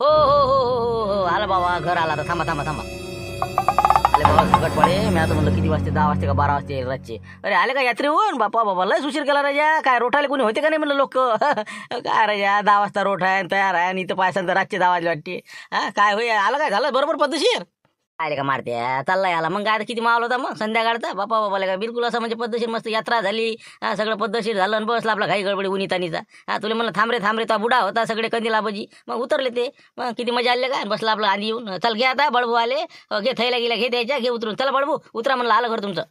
हो हो हो हो हो हो आला बाबा, घर आला. आता थांबा थांबा थांबा. आले बाबा संकट पडे. मी आता म्हणलं किती वाजते, 10 वाजते का 12 वाजते येईल रातचे. अरे आले का यात्री होऊन? बापा बाबा लयच उशीर केला राजा. काय रोठाले कोणी होते का नाही म्हणलं लोक. काय राजा 10 वाजता रोठ आहे तयार आहे आणि इथं पायसान तर रातचे 10 वाजले वाटते. हा काय होय आलं काय झालं बरोबर पद्धतशीर आले का मारत्या चाललाय आला. मग काय आता किती मावला होता मग संध्याकाळचा. बापा बाबाला काय बिलकुल असं म्हणजे पद्धतशीर मस्त यात्रा झाली. हा सगळं पद्धतशीर झालं आणि बसला आपला घाई गडबडी उन्हीतानीचा. हा तुला म्हणलं थांब रे तो बुडा होता सगळे कंदीला बजी. मग उतरले ते. मग किती मजा आली काय बसला आपला आधी येऊन. चल घे आता बळबू आले. घे थैला गेला घे द्यायच्या घे उतरून. चला बळबू उतरा म्हणलं आलं घर तुमचं.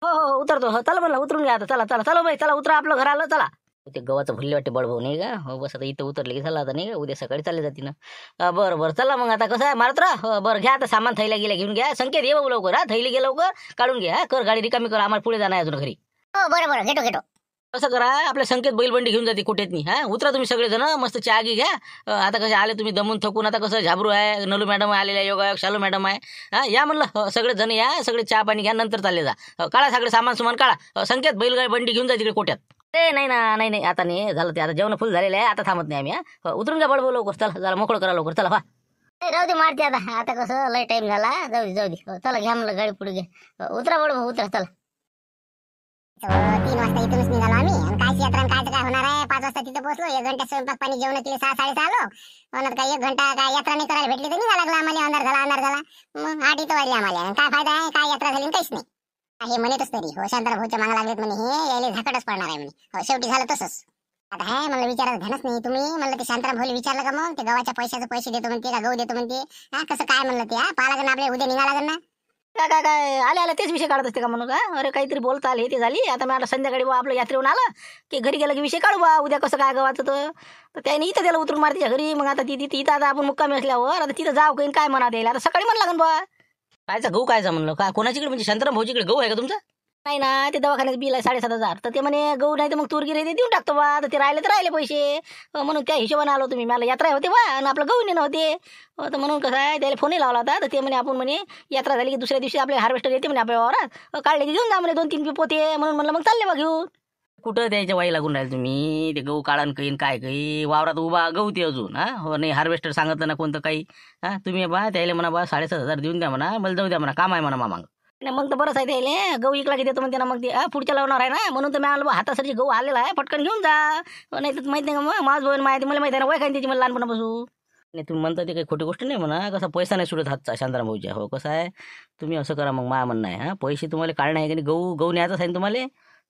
हो हो उतरतो. हो चला म्हणलं उतरून घ्या आता. चला चला चला बाई चला उतरा आपलं घर आलं चला. ते गव्हाचं भुल्ले वाटते बळभाऊ नाही का. हो बस आता इथं उतरले की झालं आता नाही का. उद्या सकाळी चालले जाते ना. बरं बरं चला मग आता कसं आहे मारत राहा. बरं घ्या आता सामान थैला गेला घेऊन घ्या. संकेत ये बाबू लवकर. हा थैली गे लवकर काढून घ्या. कर गाडी रिकामी कर आम्हाला पुढे जाणार अजून घरी. हो बरं घेतो. कसं करा आपल्या संकेत बैलबंडी घेऊन जाते कुठेतनी. हा उतरा तुम्ही सगळेजण मस्त चहा घ्या. आता कसे आले तुम्ही दमून थकून. आता कसं झाबरू आहे नलू मॅडम आलेल्या योगा शालू मॅडम आहे. हा या म्हणलं सगळे जण या सगळे चहा पाणी घ्या नंतर चालले जा. काढा सगळे सामान सुमान काढा. संकेत बैलबंडी घेऊन जा तिकडे कोट्यात. ते नाही ना नाही आता नाही झालं ते. आता जेवण फुल झालेलं आहे. आता थांबत नाही आम्ही. हा उतरून घ्या बळबळ लवकर. चला जरा मोकळं करा लवकर. चला राहू दे मारते आता कसं लय टाइम झाला. जाऊ दे चला घ्या म्हणलं गाडी पुढे घ्या. उतरा बळबळ उतरा चला. 3 वाजता इथूनच निघालो आम्ही. आणि काय यात्रा काय होणार आहे. 5 वाजता तिथे पोहोचलो. 1 घंटा स्वयंपाक पाणी जेवण केले 6-6:30 आलो. म्हणत काय 1 घंटा काय यात्रा नाही करायला भेटली तर निघा लागला आम्हाला. अंधार झाला. मग 8 इथं वाजले आम्हाला. काय फायदा आहे काय यात्रा झाली काहीच नाही. हे म्हणतच तरी हो शांताराम भाऊच्या मागं लागलेत म्हणे. हे यायला झाकटच पडणार आहे म्हणे. हो शेवटी झालं तसंच. आता आहे म्हणलं विचारायचं ध्यानच नाही. तुम्ही म्हणलं ते शांताराम भाऊला विचारलं का मग ते गव्हाच्या पैसे देतो म्हणते का गहू देतो म्हणते. हा कसं काय म्हणलं ते. पाहा लागेल आपल्या उद्या निघा लागेल ना. काय आले तेच विषय काढत असते का म्हणून का. अरे काहीतरी बोलता आले ते झाली. आता मी संध्याकाळी बा आपलं यात्रेहून आलं की घरी गेलं की विषय काढू बा उद्या कसं काय गव्हाचं. तर त्याने इथं त्याला उतरून मारते घरी. मग आता तिथे इथं आता आपण मुक्कामी असल्यावर आता तिथं जाऊ काही काय म्हणा द्यायला. आता सकाळी म्हणा लागेल बा कायचा गहू कायचा म्हणलं. काय कोणाच्याकडे म्हणजे शांताराम भाऊजीकडे गहू आहे का तुमचा. नाही ना ते दवाखान्यात बिल आहे 7,500. तर ते म्हणे गहू नाही तर मग तूर गिरे देऊन टाकतो बा. तर ते राहिले पैसे. म्हणून त्या हिशोबाने आलो तुम्ही. मला यात्रा होते बा आणि आपलं गहू नेणं होते. तर म्हणून कसं आहे त्याला फोनही लावला होता. तर ते म्हणे आपण म्हणे यात्रा झाली की दुसऱ्या दिवशी आपले हार्वेस्टर येते म्हणे आपल्या वावरात. काढले की घेऊन जा म्हणे 2-3 पोते. म्हणून म्हणलं मग चालले बा घेऊन. कुठं द्यायच्या वाई लागून राहील तुम्ही. ते गहू काढून काही काय काही वावरात उभा गहू ते अजून. हा हो नाही हार्वेस्टर सांगितलं ना कोणतं काही. हा तुम्ही बा त्याला म्हणा बा 7,500 देऊन द्या म्हणा. मला जाऊ द्या म्हणा काम आहे म्हणा मामांग. नाही मग तर बरंच आहे त्याला. गहू इकला की देतो म्हणते ना. मग ते पुढच्या लावणार आहे ना. म्हणून तर मी आलो हातासाठी गहू आलेला आहे पटकन घेऊन जा. नाही तर माहिती नाही का मग माझ बोल माहिती मला माहिती आहे ना. वय काय त्याची मला लहानपणापासून. नाही तुम्ही म्हणता ते काही खोटी गोष्ट नाही म्हणा. कसं पैसा नाही सुटत हातचा शांताराम भाऊच्या. हो कसं आहे तुम्ही असं करा मग माया म्हणणं आहे. हा पैसे तुम्हाला काढणं आहे की गहू न्यायचं आहे तुम्हाला.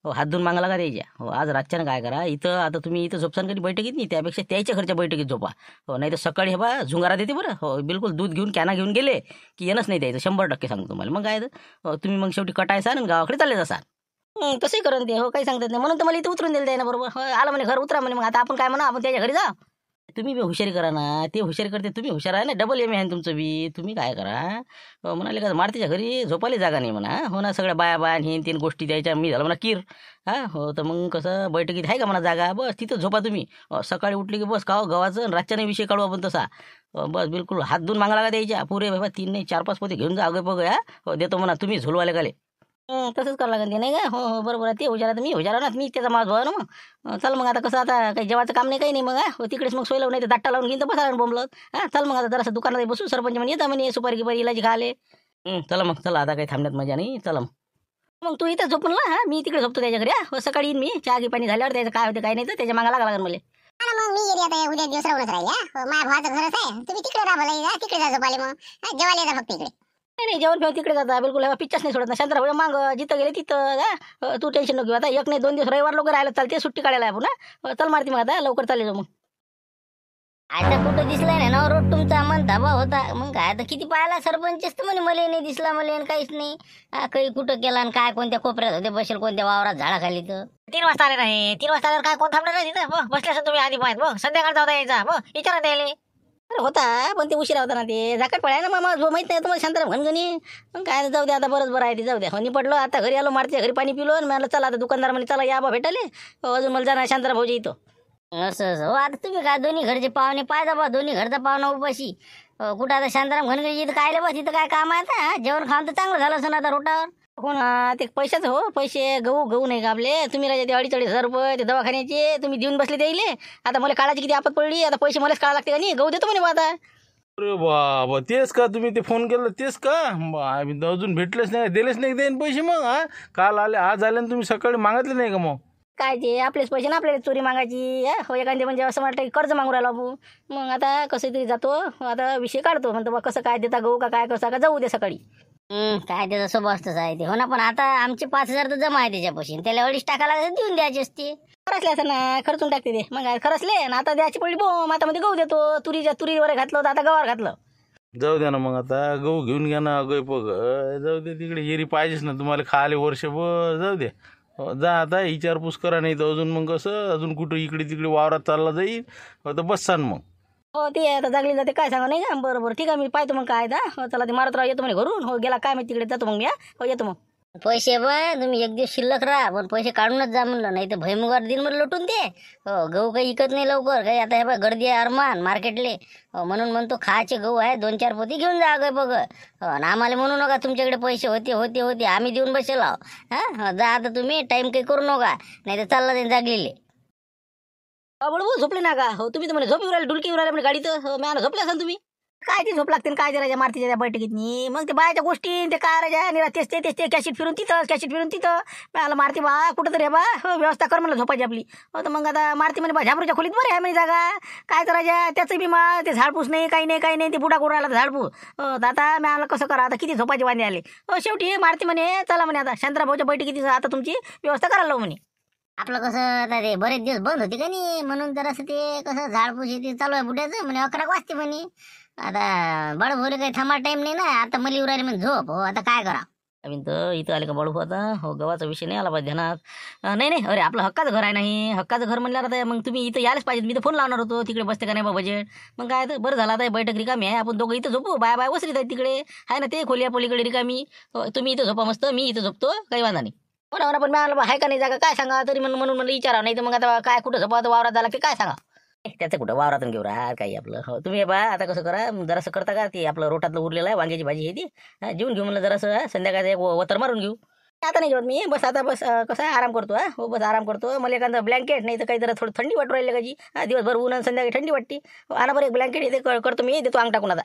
हो हात धुवून मागायला का द्यायच्या. हो आज रातच्यानं काय करा इथं आता तुम्ही इथं झोपसान कधी बैठकीत नाही. त्यापेक्षा त्याच्या घरच्या बैठकीत झोपा. हो नाही तर सकाळी हे बा झुंगारा देते बरं. हो बिलकुल दूध घेऊन कॅना घेऊन गेले की येणंच नाही द्यायचं. 100% सांगतो तुम्हाला. मग काय तुम्ही मग शेवटी कटायचा आणि गावाकडे चालले जासाल. तसंही करून ते हो काही सांगतात नाही. म्हणून तर मला इथं उतरून दिलं ना बरोबर. हो आलं म्हणे घर उतरा म्हणे. मग आता आपण काय म्हणा आपण त्याच्या घरी जा. तुम्ही बी हुशारी करा ना. ते हुशारी करते तुम्ही हुशार आहे ना. डबल एम आहे तुमचं बी. तुम्ही काय करा म्हणाले का मारतीच्या घरी झोपायला जागा नाही म्हणा. हो ना सगळ्या बाया हे 3 गोष्टी द्यायच्या. मी झालं म्हणा कीर. हा हो तर मग कसं बैठकीत आहे का म्हणा जागा. बस तिथं झोपा तुम्ही. सकाळी उठली की बस खावा गव्हाचं आणि रातच्याने विषय काढू आपण तसा. बस बिलकुल हात धुवून मागायला द्यायच्या. पुरे बाबा 3 नाही 4-5 पोते घेऊन जा अगं बघ. हो देतो म्हणा तुम्ही झोलवाले गाले. तसंच करावं लागेल ते नाही का. हो बरोबर आहे. ते हुशार मी हुशार ना. मी त्याचा माझ भाऊ ना. मग चल मग आता कसं आता काही जेवायचं काम नाही काही नाही. मग हो तिकडेच मग सोय लावून नाही तर दाट्टा लावून घेईन तर बसा बोंबलत. हा चल मग आता जरासं दुकानात बसू. सरपंच म्हणे येता म्हणे सुपारी गिपारी इलाजी खाले. चला मग चला आता काही थांबण्यात मजा नाही. चला मग तू इथं झोपून ना. हा मी तिकडे झोपतो त्याच्या घरी. हो सकाळी येईन मी चहा पाणी झाल्यावर त्याचं काय होतं काय नाही तर त्याच्या मागा लागा लागेल मला. मग मी गेली आता उद्या दिवस राहूनच राहिली. माझ्या भावाचं घरच आहे. तुम्ही तिकडे राहा तिकडे जा झोपाले. मग जेवायला जा फक्त इकडे. नाही जेवण फेव तिकडे जाता बिलकुल. पिच्चाच नाही सोडत ना शांताराम माग जिथं गेले तिथं. तू टेन्शन नको आता. 1 नाही 2 दिवस रविवार लोक राहायला चालते. सुट्टी काढायला आहे पुन्हा. चल मारती मग आता लवकर चालले जाऊ. मग आता कुठं दिसलाय ना ना रोड तुमचा मन धाबा होता. मग काय आता किती पाहिला सरपंचच तर म्हणे मला नाही दिसला मला काहीच नाही. काही कुठं केला आणि काय कोणत्या कोपऱ्यात होते बसेल कोणत्या वावरात झाडाखाली. तर 3 वाजता आले नाही. 3 वाजता आल्यावर काय कोण थांबणार नाही तिथं. बसले असं तुम्ही आधी पाहत. मग संध्याकाळ जाता यायचा. मग विचारा द्यायला. अरे होता पण ते उशिरा होता ना. ते झाकट पडाय ना मामा जो माहित नाही तुम्हाला शांताराम घनगणी. मग काय जाऊ द्या आता बरंच बरं आहे ते जाऊ द्या. हो निपटलो आता घरी आलो मारतीच्या घरी पाणी पिलो आणि मला चला आता दुकानदार म्हणे चला या बा भेटाले. अजून मला जाणार शांताराम भाऊजी इथं. असं हो आता तुम्ही काय दोन्ही घरचे पाहुणे पाहिजे बा. दोन्ही घरचा पाहुणा उपाशी. कुठं आता शांताराम घनगणी इथं काय बा तिथं काय काम आहे आता. जेवण खाऊन तर चांगलं झालं असं आता रोटावर. हो ना ते पैशाचं हो. पैसे गहू नाही का आपले. तुम्ही राजा ते 2,500 रुपये ते दवाखान्याचे तुम्ही देऊन बसले द्यायले. आता मला काढायची किती आपत पडली. आता पैसे मलाच काढा लागते का नाही. गहू देतो म्हणे बा आता. अरे बाबा, तेच का तुम्ही ते फोन केलं तेच का? आम्ही अजून भेटलेच नाही, दिलेच नाही देईन पैसे मग. काल आले, आज आले आणि तुम्ही सकाळी मागितले नाही का मग? काय ते आपलेच पैसे ना आपल्याला चोरी मागायची हो एखादी म्हणजे असं वाटतं की कर्ज मागू राहिला भाऊ. मग आता कसं तरी जातो आता विषय काढतो म्हणतो बा कसं काय देता गहू का काय कसं का जाऊ दे सकाळी. काय त्याचं स्वभावच आहे ते. हो ना, पण आता आमचे 5,000 तर जमा आहे त्याच्यापाशी, त्याला अडीच टाकायला देऊन द्यायची असते. खरचले असं ना खर्चून टाकते ते मग खरचले ना आता द्यायची पडली बोम आता मध्ये गहू देतो तुरीवर घातलं होतं आता गव्हावर घातलं. जाऊ द्या ना मग, आता गहू घेऊन घ्या ना. गय पग जाऊ दे तिकडे, एरी पाहिजेच ना तुम्हाला खाले वर्षभर. जाऊ दे, जा आता विचारपूस करा, नाही तर अजून मग कसं अजून कुठं इकडे तिकडे वावरात चालला जाईल तर बससान मग. हो ते आता जागली जाते काय सांगा नाही का. बरं बरं ठीक आहे मी पाहतो मग काय हो चला ते मारत राव येतो म्हणे घरून. हो गेला काय माहिती तिकडे जातो मग मी. हो येतो मग. पैसे बा तुम्ही एक दिवस शिल्लक राहा, पण पैसे काढूनच जा म्हणलं, नाही तर भैमुगार दिन मला लुटून दे. हो गहू काही इकत नाही लवकर काही. आता हे बघ गर्दी आहे अरमान मार्केटले. हो म्हणून म्हणतो खायचे गहू आहे 2-4 पोती घेऊन जा ग बघ. हो आणि आम्हाला म्हणू नका तुमच्याकडे पैसे होते होते होते आम्ही देऊन बसेल आहो. जा आता तुम्ही टाइम काही करू नका, नाही तर चालला जाईल जागलेले. बळबळ झोपले ना का. हो तुम्ही तर म्हणे झोप राहिले डुलकी राहिले म्हणजे गाडीत. हो मी झोपले असाल तुम्ही. काय ती झोप लागते काय राजा मारतीच्या त्या बैठकीतनी मग ते बायाच्या गोष्टी ते काय राजा आणि तेच ते कॅशिट फिरून तिथं मला मारती बा कुठं तरी बा. हो व्यवस्था कर म्हणलं झोपायची आपली. हो तर मग आता मारती म्हणे बा झापरूच्या खोलीत बरं आहे म्हणे जागा. काय करायच्या त्याचं बी मा ते झाडपूस नाही काही नाही ते बुडा करून राहिला झाडपू. हो तर आता मी आम्हाला कसं करा आता किती झोपायचे वांदे आले. हो शेवटी मारती म्हणे चला म्हणे आता शांतराभाऊच्या बैठकीची आता तुमची व्यवस्था करायला लावू म्हणे. आपलं कसं आता ते बरेच दिवस बंद होते का नाही, म्हणून तर असं ते कसं झाडपूस ते चालू आहे बुड्याचं म्हणे 11 वाजते म्हणे. आता बड भोरे काही थांबा टाइम नाही ना, आता मला येऊ राहिले म्हणजे झोप. हो आता काय करा. अभिन तर इथं आले का बळू आता. हो गव्हाचा विषय नाही आला पाहिजे ध्यानात. नाही अरे आपलं हक्काचं घर आहे नाही. हक्काचं घर म्हणल्यावर आता मग तुम्ही इथं यायलाच पाहिजे. मी तर फोन लावणार होतो तिकडे बसते का नाही बा बजेट. मग काय तर बरं झालं आता बैठक रिकामी आहे आपण दोघं इथं झोपू. बाय वसरीत आहेत तिकडे आहे ना ते खोली पलीकडे रिकामी. तुम्ही इथं झोपा मस्त मी इथं झोपतो काही वांधा नाही. हो ना पण मला आहे का नाही जागा काय सांगा तरी म्हणून मला विचारा. नाही तर मग आता काय कुठं झोपा वावरात झाला की काय सांगा. त्याचं कुठं वावरातून घेऊ राहा काही आपलं. हो तुम्ही बा आता कसं करा जरासं करता का ते आपलं रोटातलं उरलेलं आहे वांग्याची भाजी हे ती जेवून घेऊ म्हणलं जरासं संध्याकाळचं एक वतर मारून घेऊ. आता नाही जेवत मी बस आता कसं आहे आराम करतो. हो बस आराम करतो. मला एखादं ब्लँकेट नाही तर काही जरा थोडं थंडी वाटू राहिली काची. दिवसभर ऊन आणि संध्याकाळी थंडी वाटते. आणा बरं एक ब्लँकेट येते करतो मी देतो अंग टाकून आता.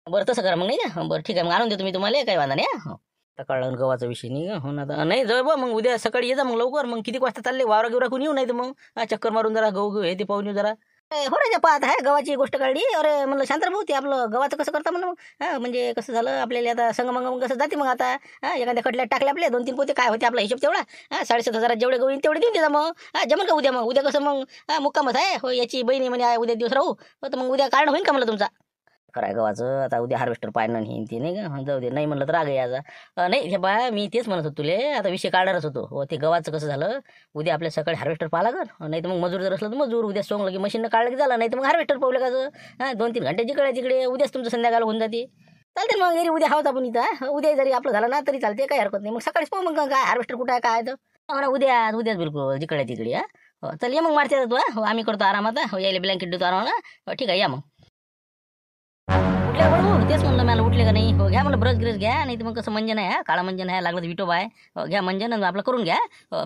बरं तसं करा मग नाही का. बरं ठीक आहे मग आणून देतो मी तुम्हाला काही वांधा नाही. हो आता कळलं गव्हाचा विषय नाही का. हो ना आता नाही जाऊ बा मग उद्या सकाळी ये जा मग लवकर. मग किती वाजता चालले वावरा गिवरा कोणी येऊ नाही तर मग चक्कर मारून जरा गहू हे ते पाहून येऊ जरा. हो राजा पाहत आहे गव्हाची गोष्ट काढली. अरे म्हणलं शांतराभाऊ ते आपलं गव्हाचं कसं करता म्हणलं मग. म्हणजे कसं झालं आपल्याला आता संग मग कसं जाते मग आता. एखाद्या खटल्यात टाकले आपले 2-3 पोते काय होते आपला हिशोब तेवढा. 7,500 जेवढे गहू तेवढे देऊन देता मग. जमल का उद्या. मग उद्या कसं मग मुक्कामच आहे. हो याची बहिणी म्हणे उद्या दिवस राहू. तर मग उद्या कारण होईल का म्हणलं तुमचा. कराय गव्हाचं आता उद्या हार्वेस्टर पाहिलं नाही ते नाही का. जाऊ दे नाही म्हणलं तर राग यायचा. नाही हे बा मी तेच म्हणत होतो तुले आता विषय काढणारच होतो. हो ते गव्हाचं कसं झालं उद्या आपल्या सकाळी हार्वेस्टर पाहा लागल. नाही तर मग मजूर जर असलं तर मजूर उद्या सोंगलं की मशीननं काढलं की झालं. नाही तर मग हार्वेस्टर पाहलं का 2-3 घंटे जिकडे तिकडे उद्याच तुमचं संध्याकाळ होऊन जाते. चालते मग घरी उद्या हवं आपण इथं. उद्या जरी आपलं झालं ना तरी चालते काही हरकत नाही. मग सकाळीच पाहू मग काय हार्वेस्टर कुठं आहे काय तर उद्याच बिलकुल जिकडे तिकडे. हो चल ये मग मारते तू. हो आम्ही करतो आराम आता. हो यायला ब्लँकेट देतो आरामाला. हो ठीक आहे या मग. उठल्या बळू तेच म्हणलं मला उठले का नाही. हो घ्या म्हणलं ब्रश ग्रेस घ्या. नाही तर मग कसं मंजन आहे काळा मंजन आहे लागलं तर विटोबा आहे. हो घ्या मंजन आपलं करून घ्या.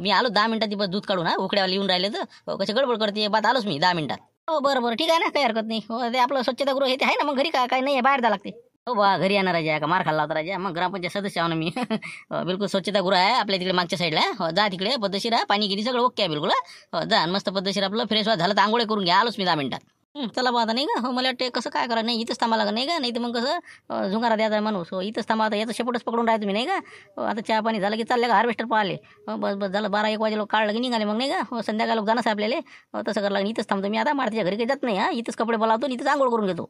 मी आलो 10 मिनिटात बस दूध काढून उकड्यावर येऊन राहिले तर. हो कसे गडबड करते बात आलोच मी 10 मिनिटात. हो बरं ठीक आहे ना काही हरकत नाही. हो ते आपलं स्वच्छतागृह हे ते आहे ना मग घरी काय नाही आहे बाहेर जा लागते. हो बा घरी येणार राजा का मार खाल्ला होता राजा. मग ग्रामपंचायत सदस्य आहो ना मी. बिलकुल स्वच्छतागृह आहे आपल्या तिकडे मागच्या साईडला. हो जा तिकडे पद्धतशीर आहे पाणी गिरी सगळं ओके आहे बिलकुल. हो जा मस्त पद्धतशीर आपलं फ्रेश झालं तर आंघोळे करून घ्या आलोच मी 10 मिनिटात. चला बा आता नाही का. हो मला वाटते कसं काय करा नाही इथंच थांबा लागत नाही का. नाही तर मग कसं झुंगारा द्यायचा माणूस. हो इथंच थांबा आता याचं शेपटच पकडून राहा तुम्ही नाही का. हो आता चहा पाणी झालं की चालले का हार्वेस्टर पाहिले. हो बस झालं 12-1 वाजे लोक काढलं की निघाले मग नाही का. हो संध्याकाळ लोक जाणंच आहे आपल्याला. हो तसं करायला लागेल इथंच थांबतो मी आता मारतीच्या घरी काही जात नाही. इथंच कपडे बोलावतो इथंच आंघोळ करून घेतो.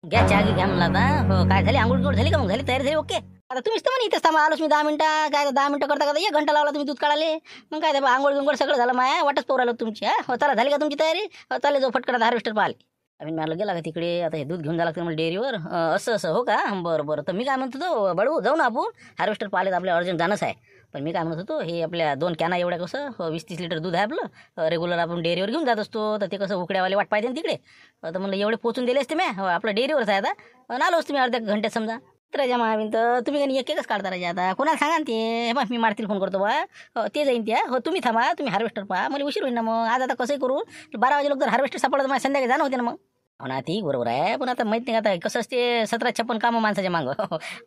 घ्या चहा घ्या म्हणला आता. हो काय झाली आंघोळ झाली का मग झाली तयारी झाली ओके. आता तुम्हीच तर म्हणे इथंच थांबा आलोच मी 10 मिनिटं. काय 10 मिनिटं करता 1 घंटा लावला तुम्ही दूध काढाले. मग काय आंघोळ सगळं झालं माया वाटच पोराला तुमची. हो चला झाली का तुमची तयारी. हो चालेल जो फटकडा हार्वेस्टर पाहिले. आम्ही मला गेला का तिकडे आता हे दूध घेऊन जावं लागतं मला डेअरीवर. असं हो का बरं तर मी काय म्हणतो तो बळू जाऊ ना आपण हार्वेस्टर पाहिले तर आपल्या अर्जंट जाणंच आहे. पण मी काय म्हणत होतो हे आपल्या 2 कॅना एवढ्या कसं 20-30 लिटर दूध आहे आपलं रेग्युलर आपण डेअरीवर घेऊन जात असतो. तर ते कसं उकड्यावाले वाट पाहिजे ना तिकडे. तर म्हणलं एवढे पोचून दिले असते मी. हो आपलं डेअरीवरच आहे आता आलो असतो मी अर्ध्या घंट्यात समजा. राजा महावीन तर तुम्ही काही एकच काढता राजा आता कोणाला सांगा ना ते. बा मी मारतील फोन करतो बा. हो ते जाईन त्या. हो तुम्ही थांबा तुम्ही हार्वेस्टर पहा मला उशीर होईल ना मग. आज आता कसंही करू 12 वाजे लोक जर हार्वेस्टर सापडत मग संध्याकाळी जाणं होते ना मग. हो ना, ती बरोबर आहे. पण आता माहित नाही का, आता कसं असते 17-56 कामं माणसाच्या मागं.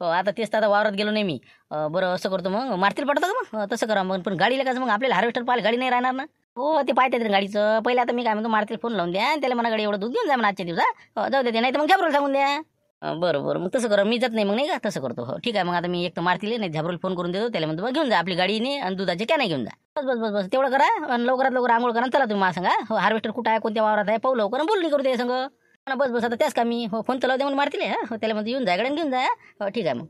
हो, आता तेच तर आता वावरात गेलो नाही मी. बरं असं करतो मग, मारतील पडतं का मग? तसं करा मग. पण गाडीला कसं मग आपल्याला हार्वेस्टर पाहायला गाडी नाही राहणार ना. हो, ते पाहतात गाडीचं. पहिले आता मी काय म्हणतो, मारतील फोन लावून द्या आणि त्याला म्हणा गाडी एवढं दूध घेऊन जा म्हणा आजच्या दिवसा. जाऊ दे, नाही तर मग झबरूला सांगून द्या. बरं बरं, मग तसं करा. मी जात नाही मग, नाही का, तसं करतो. हो ठीक आहे. मग आता मी एक तर मारतील नाही, झबरूला फोन करून देतो त्याला, म्हणतो बघ घेऊन जा आपली गाडीने आणि दुधाचे कॅन घेऊन जा. बस बस बस बस, तेवढं करा. आणि लवकरात लवकर आंघोळ करा आणि चला तुम्ही मला सांगा. हो, हार्वेस्टर कुठं आहे, कोणत्या वावरात आहे, पाहू लवकर बोलणी करू दे संग. बस बस, आता त्याच का मी हो फोन तर लावते म्हणून मारतील. हो, त्याला म्हणतो येऊन जा गाडी घेऊन जा. हो ठीक आहे मग.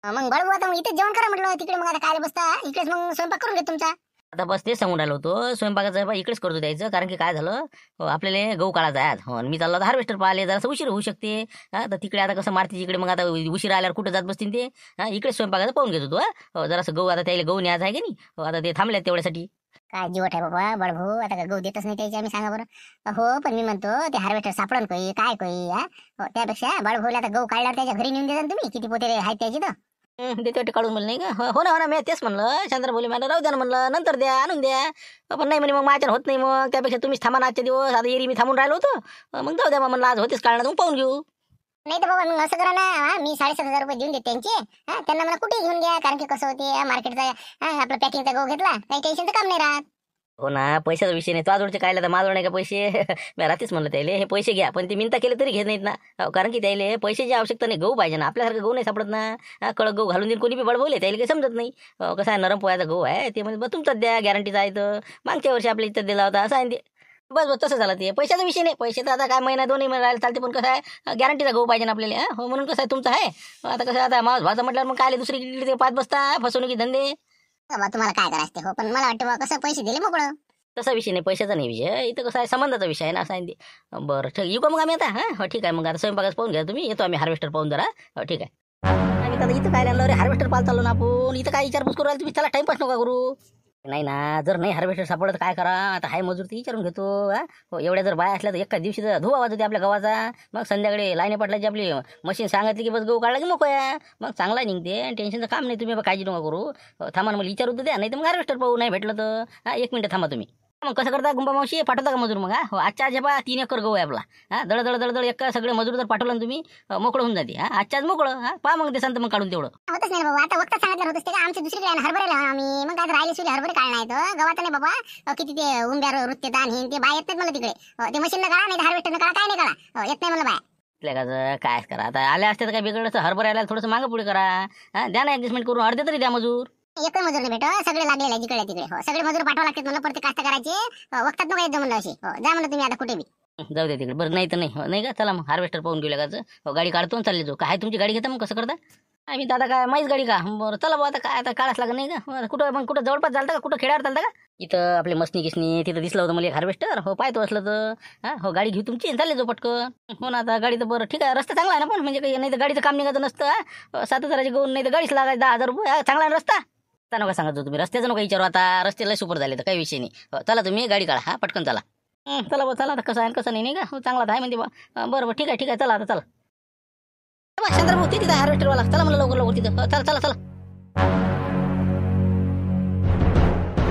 मग बळबू आता मग इथेच जेवण करा म्हटलं. तिकडे मग आता काय बसता इकडेच मग स्वयंपाक करून घेत तुमचा. आता बस तेच सांगून राहिलो होतो, स्वयंपाकाचं बा इकडेच करतो द्यायचं. कारण की काय झालं, हो, आपल्याला गहू काढायचा आहे. हो, आणि मी चाललो हार्वेस्टर पाहिले, जरासं उशीर होऊ शकते. तर तिकडे आता कसं मारती इकडे, मग आता उशीर आल्यावर कुठं जात बसतील ते. इकडे स्वयंपाकाचं पाहून घेतो तू. हो, जरासं गहू आता त्याला गहू न्यायचा आहे की नाही. हो, आता ते थांबले तेवढ्यासाठी. काय जीवट आहे बाबा बळभू, आता काय गहू देतच नाही त्याची आम्ही, सांगा बरं. हो पण मी म्हणतो ते हार्वेस्टर सापडन कोई काय कोई. हो, त्यापेक्षा बळभूला आता गहू काढल्यावर त्याच्या घरी नेऊन देता ना तुम्ही, किती पोते आहेत त्याची तर. देते वाटे काढून म्हणलं नाही का. हो ना हो ना, मी तेच म्हणलं. चंद्र बोली मला राहू द्या ना म्हणलं, नंतर द्या आणून द्या. पण नाही म्हणे मग माझ्यानं होत नाही. मग त्यापेक्षा तुम्हीच थांबा ना आजचे दिवस. आता एरी मी थांबून राहिलो होतो. मग जाऊ द्या मग म्हणलं, आज होतेच काढणार मग पाहून घेऊ. नाही तर बाबा मग असं करा ना, मी 7,500 रुपये देऊन देते त्यांचे. त्यांना मला कुठे घेऊन घ्या, कारण की कसं होते मार्केटचा आपला पॅकिंगचा गहू घेतला काही टेन्शनचं काम नाही राहत. हो ना, पैशाचा विषय नाही. तुझ्याजवळचे काय तर माझ्याजवळ नाही का पैसे. मी रात्रीच म्हणलं त्याला हे पैसे घ्या, पण ते मिनता केले तरी घेत नाहीत ना. कारण की त्याला पैशाची आवश्यकता नाही, गहू पाहिजे ना. आपल्यासारखं गहू नाही सापडत ना. कडक गहू घालून देईन कोणी बी बळबवले, त्याला काही समजत नाही. कसं आहे, नरम पोह्याचा गहू आहे ते, म्हणजे तुमचाच द्या, गॅरंटीचा आहे. तर मागच्या वर्षी आपल्या इथं दिला होता असं आहे ते. बस बस तसं झालं ते. पैशाचा विषय नाही. पैसे तर आता काय महिना 2 महिने राहिले चालते, पण कसं आहे गॅरंटीचा गहू पाहिजे ना आपल्याला. हो, म्हणून कसं आहे तुमचं आहे. आता कसं आता मास भाषा म्हटल्यावर मग काय दुसरी ते पाच बसता फसवणुकी धंदे. बाबा तुम्हाला काय करायचं ते. हो पण मला वाटतं बाबा कसं पैसे दिले मोकळं. तसा विषय नाही, पैशाचा नाही विषय. इथं कसं आहे संबंधाचा विषय आहे ना, असं आहे ते. बरं ठीक, येऊ का मग आम्ही आता. हो ठीक आहे मग, आता स्वयंपाकाच पाहून घ्या तुम्ही. येतो आम्ही हार्वेस्टर पाहून जरा. हो ठीक आहे. आम्ही आता इथं काय आणलं रे, हार्वेस्टर पाहायला चाललो ना आपण. इथं काय विचारपूस करू राहिले तुम्ही, चला टाइमपास नका करू. नाही ना, जर नाही हार्वेस्टर सापडत काय करा. आता हाय मजूर ते विचारून घेतो. हो, एवढ्या जर बाया असल्या तर एका दिवशी तर धुवा वाजवते आपल्या गव्हाचा. मग संध्याकाळी लाईने पाटलाची आपली मशीन सांगितली की बस गहू काढला की मोकळ्या. मग चांगला निघते, टेन्शनचं काम नाही. तुम्ही काळजी नका करू. थांबा मला विचारू तर द्या, नाही तर मग हार्वेस्टर पाहू. नाही भेटलं तर 1 मिनिट थांबा तुम्ही. मग कसं करता गुंबा मावशी, पाठवता का मजूर मग. हो, आजच्या आज बा 3 एकर गहू आहे आपला. दळ दळ दळ एका सगळे मजूर जर पाठवलं ना तुम्ही, मोकळं होऊन जाते. आजच्या आज मोकळं. पहा मग ते सांगत मग काढून तेवढं. होतच नाही बाबा, आता वक्त सांगितलं होतच ते का आमच्या दुसरीकडे आहे ना, हरभरे लावून आम्ही. मग काय राहिले सुले हरभरे काढणार आहेत गव्हाचं नाही बाबा. किती ते उंब्यावर वृत्ते ताण हे ते बाय येत नाहीत मला तिकडे. ते मशीन काढा नाही, हार्वेस्टर काढा, काय नाही काढा. येत नाही मला बाय. काय करा आता, आल्या असते तर काय बिघडलं. हरभरे आल्याला थोडंसं मागं पुढे करा. द्या ना ऍडजस्टमेंट करून, अर्धे तरी द्या मजूर. एक मजूर नाही भेटो, सगळे लागलेले आहे जिकडे तिकडे. हो, सगळे मजूर पाठवा लागतात म्हणलं, प्रत्येक कास्त करायचे. वक्तात नको येत म्हणलं अशी. हो, जा म्हणलं तुम्ही आता कुठे बी. जाऊ दे तिकडे. बरं नाही तर नाही. नाही का, चला मग हार्वेस्टर पाहून घेऊ लागायचं. हो, गाडी काढतो आणि चालले जाऊ. काय तुमची गाडी घेता मग, कसं करता. आम्ही दादा काय माहीत गाडी का. बरं चला भाऊ, आता काय आता काढाच लागत नाही का. कुठं मग कुठं जवळपास चालतं का, कुठं खेड्यावर चालतं का. इथं आपले मसनी किसनी तिथं दिसलं होतं मला एक हार्वेस्टर. हो, पाहतो असलं तर. हो, गाडी घेऊ तुमची, चालले जाऊ पटकन. हो ना, आता गाडी तर बरं ठीक आहे, रस्ता चांगला आहे ना. पण म्हणजे काही नाही तर गाडीचं काम निघायचं नसतं. 7,000ची गहू नाही तर गाडीच लागायचं 10,000 रुपये. चांगला आहे रस्ता. आता नका सांगा तुम्ही, रस्त्याचं नका विचारू. आता रस्त्याला सुपर झाले तर काही विषय नाही. हो, चला तुम्ही गाडी काढा. पटकन चला. चला बा, चला आता कसं आहे कसं नाही का. हो, चांगला आहे म्हणते बा. बरं ठीक आहे ठीक आहे, चला आता चला. चंद्रभाऊ तिथं हार्वेस्टरवाला, चला मला लवकर लवकर तिथं. चला चला चला.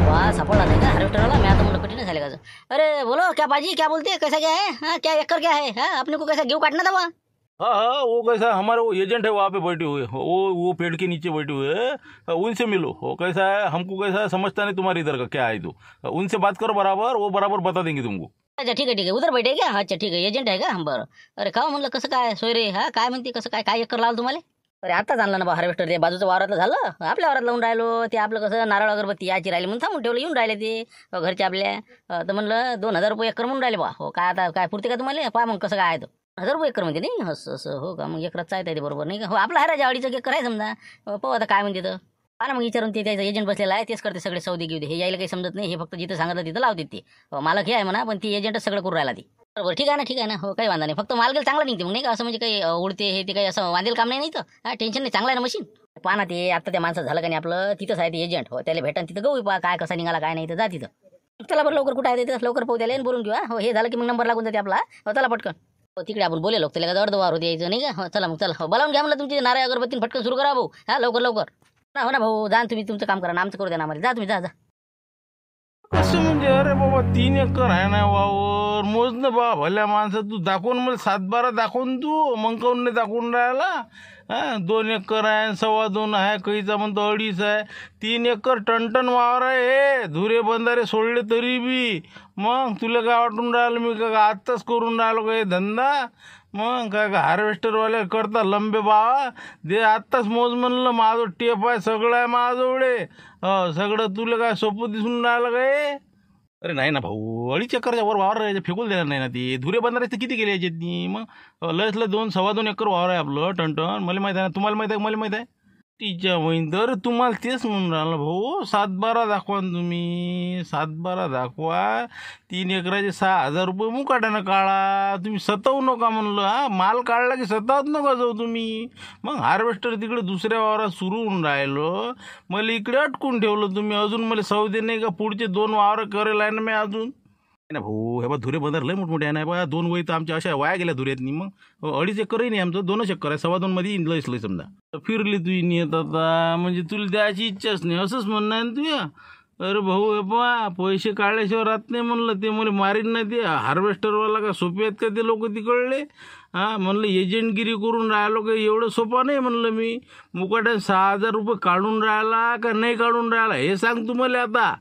वाह, सापडला नहीं क्या हार्वेस्टर वाला। मैं तो मुझे कठिन चलेगा। अरे बोलो क्या बाजी, क्या बोलते हैं, कैसा क्या है? हाँ, क्या एकर क्या है? हाँ, अपने को कैसा गेहूं काटना था वहाँ? हाँ हाँ, वो कैसा हमारे वो एजेंट है वहाँ पे बैठे हुए, वो पेड़ के नीचे बैठे हुए हैं, उनसे मिलो। वो कैसा है, हमको कैसा है समझता नहीं तुम्हारे इधर का क्या है, तो उनसे बात करो बराबर, वो बराबर बता देंगे तुमको। अच्छा ठीक है, उधर बैठे क्या? अच्छा ठीक है, एजंट आहे का? बरं. अरे का म्हणलं कसं काय सोयरे, हा काय म्हणते कसं काय, काय एकर लावलं तुम्हाला? अरे आताच आणलं ना बा हार्वेस्टर, ते बाजूचं वावरातलं झालं, आपल्या वावरात लावून राहिलो. ते आपलं कसं नारळ अगरबत्ती याची राहिली म्हणून थांबून ठेवलं, येऊन राहिले ते घरच्या आपल्या. तर म्हणलं 2,000 रुपये एकर म्हणून राहिले बा. हो काय आता काय पुरते का तुम्हाला? पहा मग कसं काय आहे तो 1,000 रुपये एकर म्हणते नाही. असं असं हो का, मग एकरात चालत आहे ते बरोबर नाही का? हो आपला हराच्या आवडीचं एकर आहे समजा. पाहू आता काय म्हणते तर पहा ना मग विचारून. ते त्याचा एजंट बसलेला आहे, तेच करते सगळे सौदे घेऊ दे. हे यायला काही समजत नाही, हे फक्त जिथं सांगितलं तिथं लावते ते. मालक हे आहे म्हणा, पण ती एजंटच सगळं करून राहिला ती. बरोबर ठीक आहे ना, ठीक आहे ना. हो काही वांधा नाही, फक्त माल गेला चांगला निघते मग नाही का. असं म्हणजे काही उडते हे ते काही असं वांदेल काम नाही तर. हा टेन्शन नाही, चांगला आहे ना मशीन. पहा ना ते आता त्या माणसं झालं का नाही आपलं, तिथंच आहे ते एजंट. हो त्याला भेटा तिथं गहू पहा काय कसा निघाला काय नाही तर जा तिथं. चला बरं लवकर कुठं आहे तिथं, लवकर पाहू त्याला बोलून घेऊ. हो हे झालं की मग नंबर लागून जाते आपला. हो चला पटकन. हो तिकडे आपण बोले लोक त्याला अर्धवार होते यायचं नाही का. हो चला मग चला, हो बोलावून घ्या म्हणलं तुमची नारळ अगरबत्ती पटकन सुरू करा भाऊ. हा लवकर लवकर. हो ना भाऊ, जा तुम्ही तुमचं काम करा ना, आमचं करू द्या ना आम्हाला. जा तुम्ही, जा जा. कसं म्हणजे अरे बाबा 3 एकर आहे ना वावर मोज ना बा भल्या माणसं तू दाखवून मला 7-12 दाखवून तू मग काऊन नाही दाखवून राहिला 2 एकर आहे 2.25 आहे कैचा म्हणतो 2.5 आहे 3 एकर टनटन वावर आहे हे धुरे बंधारे सोडले तरी बी मग तुला काय वाटून राहिलं मी का आत्ताच करून राहिलो का हे धंदा मग काय का हार्वेस्टरवाले करता लंबे बावा दे आत्ताच मोज म्हणलं माझं टेप आहे सगळं आहे माझ्याजवळे सगळं तुला काय सोपं दिसून राहिलं काय अरे नाही ना भाऊ 2.5 एकरच्या वर वावर आहे, फेकून देणार नाही ना ते धुरे बंधारे ते किती केले याच्यात मग लयच लय 2-2.25 एकर वावर आहे आपलं टनटन मला माहिती आहे ना तुम्हाला माहिती आहे मला माहिती आहे तिच्या बहीण तर तुम्हाला तेच म्हणून राहिलं भाऊ 7-12 दाखवा ना तुम्ही 7-12 दाखवा 3 एकराचे 6,000 रुपये मुकाट्यानं काढा तुम्ही सतावू नका म्हणलं माल काढला की सतावत नका जाऊ तुम्ही मग हार्वेस्टर तिकडे दुसऱ्या वावरात सुरू होऊन राहिलो मला इकडे अटकून ठेवलं तुम्ही अजून मला सौदे नाही का पुढचे 2 वावर करेल आहे ना मी अजून ना भाऊ हे बा धुरे बंदर लय मोठमोठे आहे ना बा 2 वही तर आमच्या अशा वाया गेल्या धुऱ्यातनी मग 2.5 एकरही नाही आमचं 2 एकर आहे 2.25 मध्ये लयच लय समजा तर फिरली तुझी नियत आता म्हणजे तुला द्यायची इच्छाच नाही असंच म्हणणं आहे ना तुझ्या अरे भाऊ हे बा पैसे काढल्याशिवाय राहत नाही म्हणलं ते मला मारीन नाही ते हार्वेस्टरवाला का सोपे आहेत का ते लोक तिकडले म्हणलं एजंटगिरी करून राहिलो का एवढं सोपा नाही म्हणलं मी मुकाट्यात 6,000 रुपये काढून राहिला का नाही काढून राहिला हे सांग तुम्हाला आता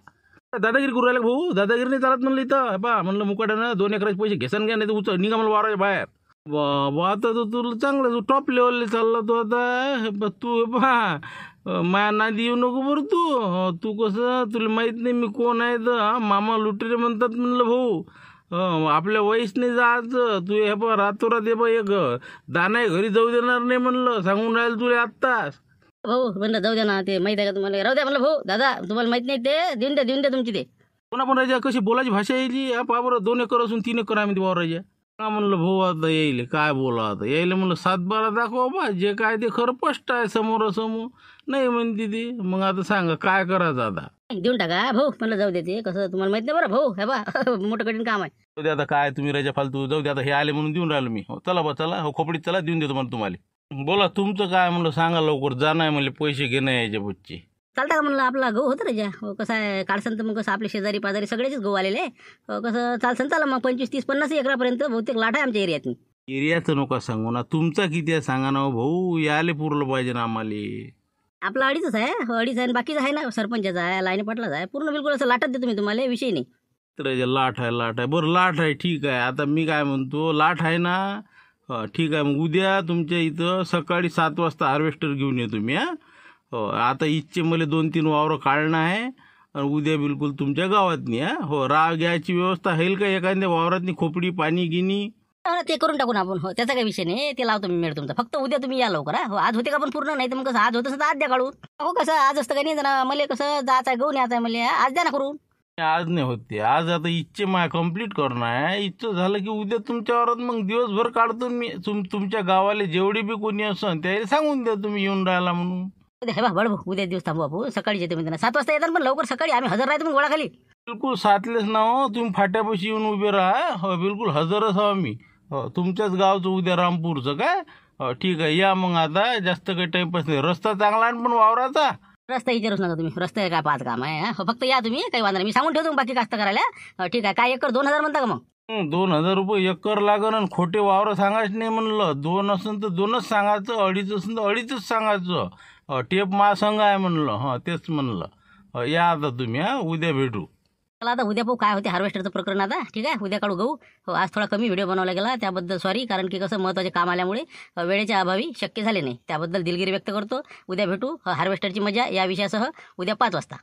दादागिरी करू राहिला भाऊ दादागिरी नाही चालत म्हणलं इथं बा म्हणलं मुकाट्यानं 2 एकराचे पैसे घेसान घ्या नाही तर उचल निघा मला वाराच्या बाहेर बा आता तर तुला चांगलं तू टॉप लेवलला चालला तू आता तू बा माया नादी येऊ नको बरं तू कसं तुला माहीत नाही मी कोण आहे तर मामा लुटेरे म्हणतात म्हणलं भाऊ आपल्या वयस नाही जायचं तू हे बा रातोरात हे बा एक दाना घरी जाऊ देणार नाही म्हणलं सांगून राहील तुला आत्ताच भाऊ म्हणलं जाऊ द्या ना ते माहिती आहे का तुम्हाला राहू द्या म्हणलं भाऊ दादा तुम्हाला माहित नाही ते देऊन द्या तुमची ते कोणा पण राजा कशी बोलायची भाषा यायची पा बरं 2 एकर असून 3 एकर आम्ही वावर राजा का म्हणलं भाऊ आता येईल काय बोला आता यायला म्हणलं 7-12 दाखवा बा जे काय ते खरं स्पष्ट आहे समोरासमोर नाही म्हणते ती मग आता सांगा काय करायचं आता देऊन टाका भाऊ म्हणलं जाऊ दे ते कसं तुम्हाला माहित नाही बरं भाऊ हे बा मोठं कठीण काम आहे जाऊ दे आता काय तुम्ही राजा फालतू जाऊ दे आता हे आले म्हणून देऊन राहिलो मी चला बा चला हो खोपडीत चला देऊन देतो मला तुम्हाला बोला तुमचं काय म्हणलं सांगा लवकर जाणं आहे म्हणले पैसे घेणं यायच्या बच्चे चालतं का म्हणलं आपला गहू होतं राजा कसं आहे काढसन तर मग कसं आपले शेजारी पाजारी सगळेच गहू आलेले कसं चालसन चला मग 25-30-50 एकरापर्यंत बहुतेक लाट आहे आमच्या एरियातनी एरियाचं नका सांगू ना तुमचा किती आहे सांगा ना भाऊ याले पुरलं पाहिजे ना आम्हाला आपला 2.5 आहे 2.5 आहे आणि बाकीचं आहे ना सरपंचाचा आहे लाईन पाटलाचा आहे पूर्ण बिलकुल असं लाटच देतो मी तुम्हाला विषय नाही तर लाट आहे बरं लाट आहे ठीक आहे आता मी काय म्हणतो लाट आहे ना ठीक आहे मग उद्या तुमच्या इथं सकाळी 7 वाजता हार्वेस्टर घेऊन येतो मी आता इथचे मला 2-3 वावरं काढणं आहे आणि उद्या बिलकुल तुमच्या गावातनी राव घ्यायची व्यवस्था होईल का एखाद्या वावरातनी खोपडी पाणी गिनी ते करून टाकून आपण त्याचा काही विषय नाही ते लावतो मी मेळ तुमचा फक्त उद्या तुम्ही या लवकर आज होते का पण पूर्ण नाही तर मग कसं आज होतं असं आज द्या काढून कसं आज असतं का नाही जरा मला कसं जायचं आहे गहू न्यायचं आहे मला आज द्या ना करून आज नाही होते आज आता इच्छे माय कंप्लीट करणं आहे इच्छा झालं की उद्या तुमच्या वावरात मग दिवसभर काढतो मी तुमच्या गावाला जेवढी बी कोणी असन त्याला सांगून द्या तुम्ही येऊन राहिला म्हणून हे बा बळ उद्या दिवस थांबू आपण सकाळी येते मी 7 वाजता येतात पण लवकर सकाळी आम्ही हजर राहतो मग गोळाखाली बिलकुल 7लेच ना तुम्ही फाट्यापाशी येऊन उभे राहा हो बिलकुल हजरच हवा मी तुमच्याच गावचं उद्या रामपूरचं काय ठीक आहे या मग आता जास्त काही टाइमपास नाही रस्ता चांगला आहे पण वावराचा रस्ता विचारूच नका तुम्ही रस्ता काय 5 काम आहे फक्त या तुम्ही काही वांधा नाही मी सांगून ठेवतो बाकी कास्त करायला ठीक आहे काय एकर 2,000 म्हणता का मग 2,000 रुपये एकर लागन आणि खोटे वावर सांगायचं नाही म्हणलं 2 असेल तर 2च सांगायचं 2.5 असेल तर 2.5च सांगायचं टेप महासंघ आहे म्हणलं तेच म्हणलं या आता तुम्ही उद्या भेटू चला आता उद्या पाहू काय होते हार्वेस्टरचं प्रकरण आता ठीक आहे उद्या काढू गहू आज थोडा कमी व्हिडिओ बनवला गेला त्याबद्दल सॉरी कारण की कसं महत्त्वाचे काम आल्यामुळे वेळेच्या अभावी शक्य झाले नाही त्याबद्दल दिलगिरी व्यक्त करतो उद्या भेटू हार्वेस्टरची मजा या विषयासह उद्या 5 वाजता